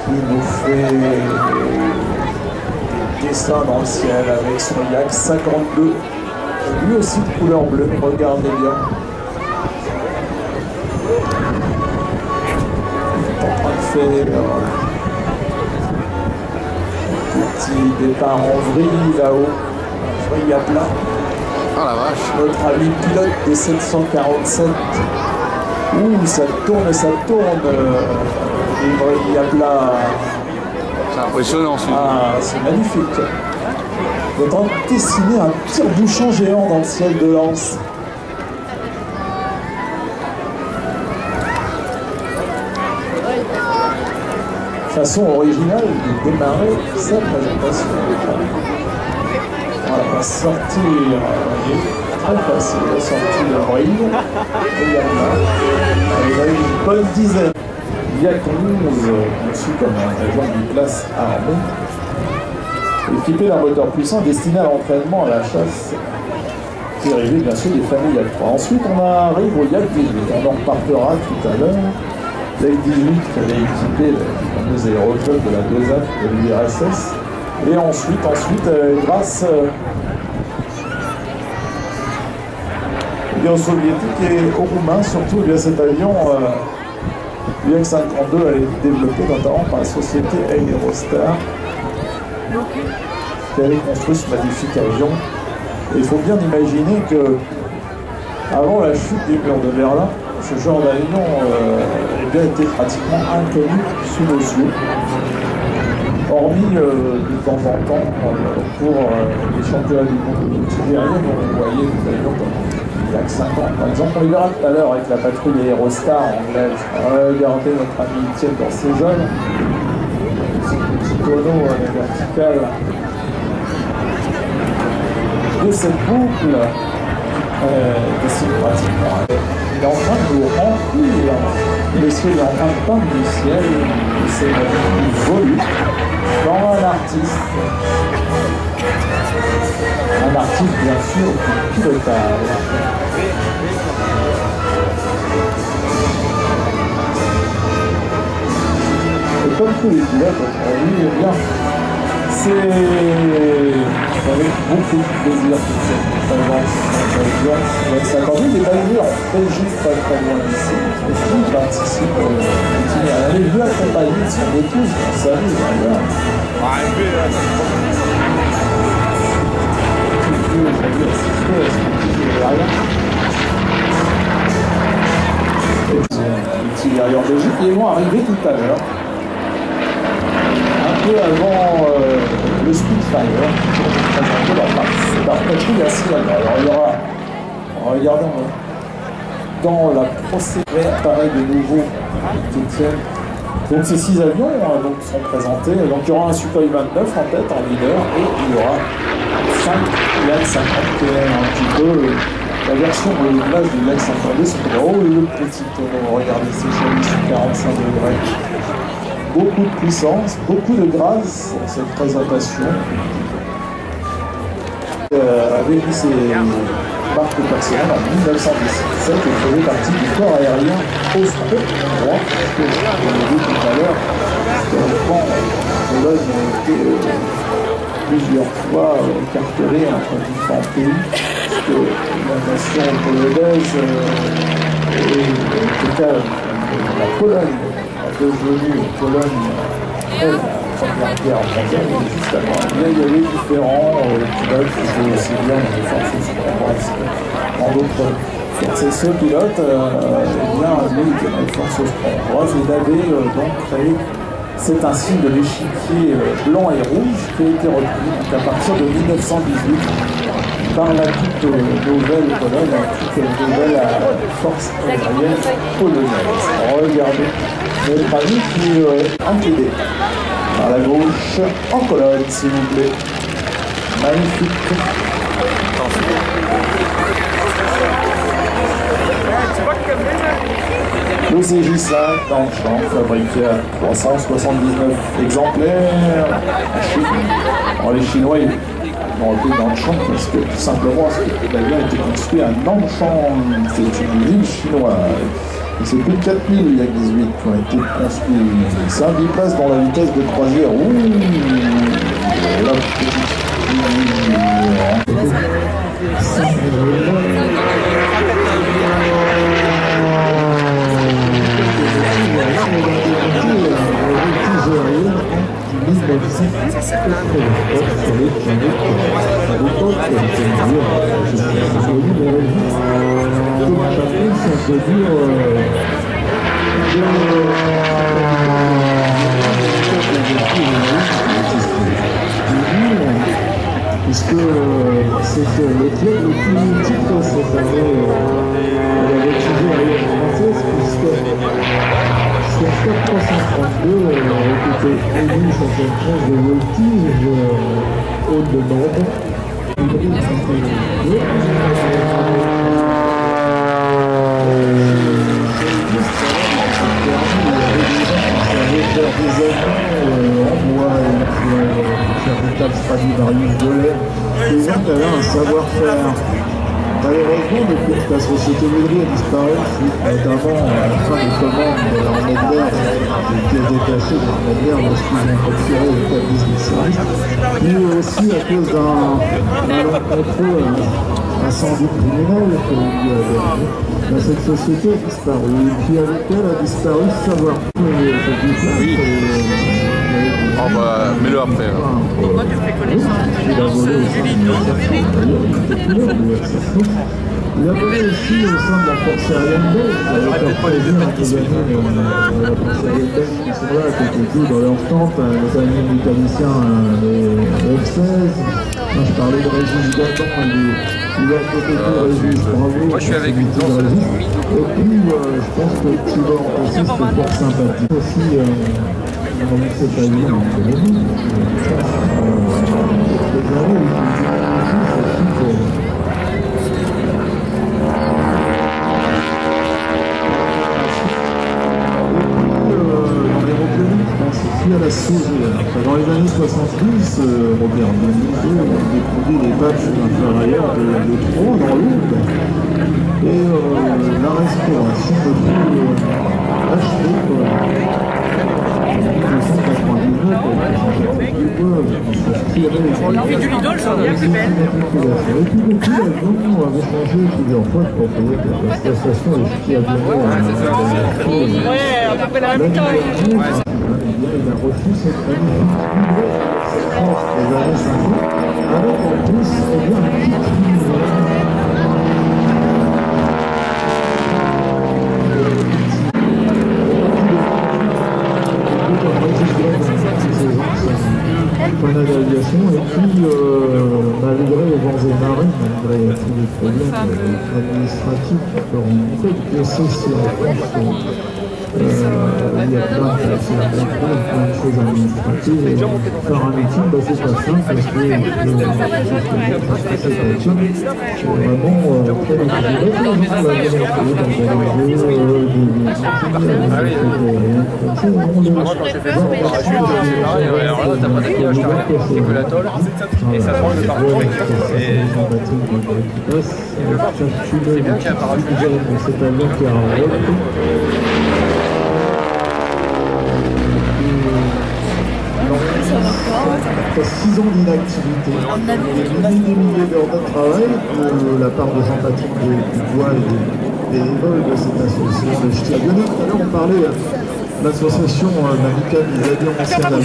Il nous fait des dessins dans le ciel avec son Yak 52. Lui aussi de couleur bleue, regardez bien. Il est en train de faire un petit départ en vrille là-haut. Vrille à plat. Oh la vache. Notre ami pilote des 747. Ouh, ça tourne, les vrilles à plat. C'est impressionnant celui-là. Ah, c'est magnifique. Vous êtes en train de dessiner un tire-bouchon géant dans le ciel de Lens. Façon originale de démarrer sa présentation. On va sortir, très facile, la sortie de vrille. Il y a une bonne dizaine. Il y a 11 conçus comme un avion biplace armé, équipé d'un moteur puissant destiné à l'entraînement à la chasse, dérivé bien sûr des familles Yak 3. Ensuite, on arrive au Yak 18. On en repartera tout à l'heure. Yak 18 qui avait équipé le fameux aéroclub de la 2A de l'URSS. Et ensuite grâce aux soviétiques et aux roumains, surtout cet avion Yak 52 a été développé notamment par la société Aerostar qui avait construit ce magnifique avion. Et il faut bien imaginer que avant la chute du mur de Berlin, ce genre d'avion était pratiquement inconnu sous nos yeux, hormis de temps en temps pour les championnats du monde multivariés dont on voyait des avions comme Yak 50 par exemple. On les verra tout à l'heure avec la patrouille Aerostar anglaise. Regardez notre ami Etienne dans ses œuvres, ce petit tonneau vertical de cette boucle dessine pratiquement. Il est en train de nous remplir, le ciel est en train de peindre du ciel, et c'est une volue dans un artiste bien sûr du pilotage. Et comme tous les pilotes aujourd'hui, eh bien, c'est avec beaucoup de plaisir que cette présence va s'accorder. Il est basé en Belgique, pas très loin d'ici. Et puis il participe au itinéraire. Elle est venue accompagner de son épouse dans sa vie, d'ailleurs. Itinéraire en Belgique, ils vont arriver tout à l'heure. Un peu avant le Spitfire, pour présenter leur patrouille à ciel. Alors il y aura, regardez, dans la procédure apparaît de nouveau Étienne. Donc ces 6 avions donc, sont présentés. Donc il y aura un Sukhoi 29 en tête, en leader, et il y aura 5 Yak 50 qui est un petit peu la version de l'image du Yak 52. Oh, le petit tonneau, regardez, c'est joli sur 45 degrés. Beaucoup de puissance, beaucoup de grâce dans cette présentation. Avait mis ses marques personnelles en 1917 et faisait partie du corps aérien austro-hongrois. Je l'ai dit tout à l'heure, historiquement, Pologne a été plusieurs fois écartelée entre différents pays, parce que la nation polonaise, en tout cas la Pologne, devenue Pologne après la Première Guerre mondiale, justement. Il y avait différents pilotes qui jouaient aussi bien dans les forces hongroises que dans d'autres forces. Et ce pilote, bien lui, qui est dans les forces hongroises, il avait donc créé cet insigne de l'échiquier blanc et rouge qui a été repris donc, à partir de 1918 par la toute nouvelle Pologne, la toute nouvelle force aérienne polonaise. Regardez notre ami qui est incliné par la gauche en colonne, s'il vous plaît. Magnifique. Le CJ5 dans le champ, fabriqué à 379 exemplaires en Chine. Alors les Chinois, ils l'ont repris dans le champ parce que tout simplement, l'avion a été construit à Nanshan, c'est une ville chinoise. C'est plus de 4000 il y a 18 qui ont été construits. 5-10 places dans la vitesse de croisière. Ouh, la petite. Puisque c'est le club le plus mythique cette année de la réfugiée aérienne française, puisque sur 332, elle a été élue championne de France de voltige haute de Bordeaux. Stradivarius de l'air, les gens qui avaient un savoir-faire. Malheureusement, depuis que la société Moudry a disparu, notamment à la fin des commandes de l'armée de l'air, des pièces détachées de l'armée de l'air, lorsqu'ils ont capturé le 4 service, mais aussi à cause d'un malencontreux incendie criminel cette société a disparu. Et puis avec elle a disparu ce savoir-faire. Oui. Oh bah, mets-le après. Moi, tu fais connaissance de Julie il a volé aussi au sein de la force aérienne belge, avec leur plaisir un peu donné la force aérienne belge qui sont là, qui étaient tous dans leur tente, les amis mécaniciens, les F-16. Je parlais de Régis Gatan, il a côté de Régis, bravo. Moi je suis avec une danse. Et puis, je pense que Tibor aussi, c'était fort sympathique. Aussi, on ne sait pas bien, on connaît bien. À la sauge. Dans les années 70, Robert Benito découvrit les badges inférieurs de 3 dans l'Ourde. Et la restauration de tout acheté On a envie du Lidl, ça devient plus belle. Et puis beaucoup d'avions avaient changé plusieurs fois pour payer que la station est qui a donné Ouais, à peu près la même taille. il a reçu cette force des années 50, avec en plus un petit point d'aviation, et puis malgré les vents et marées, malgré tous les problèmes administratifs qu'on peut rencontrer, Dieu sait si en France il y a plein de choses administratives. Et faire un meeting, c'est pas simple parce que c'est vraiment très Et ça prend le parcours. C'est bien qu'il y a un parachute. Après 6 ans d'inactivité, des milliers d'heures de travail de la part de Jean-Patrick Dubois et des bénévoles de cette association de Ch'ti à Lyonnais. Tout à l'heure, on parlait de l'association amicale des avions anciens.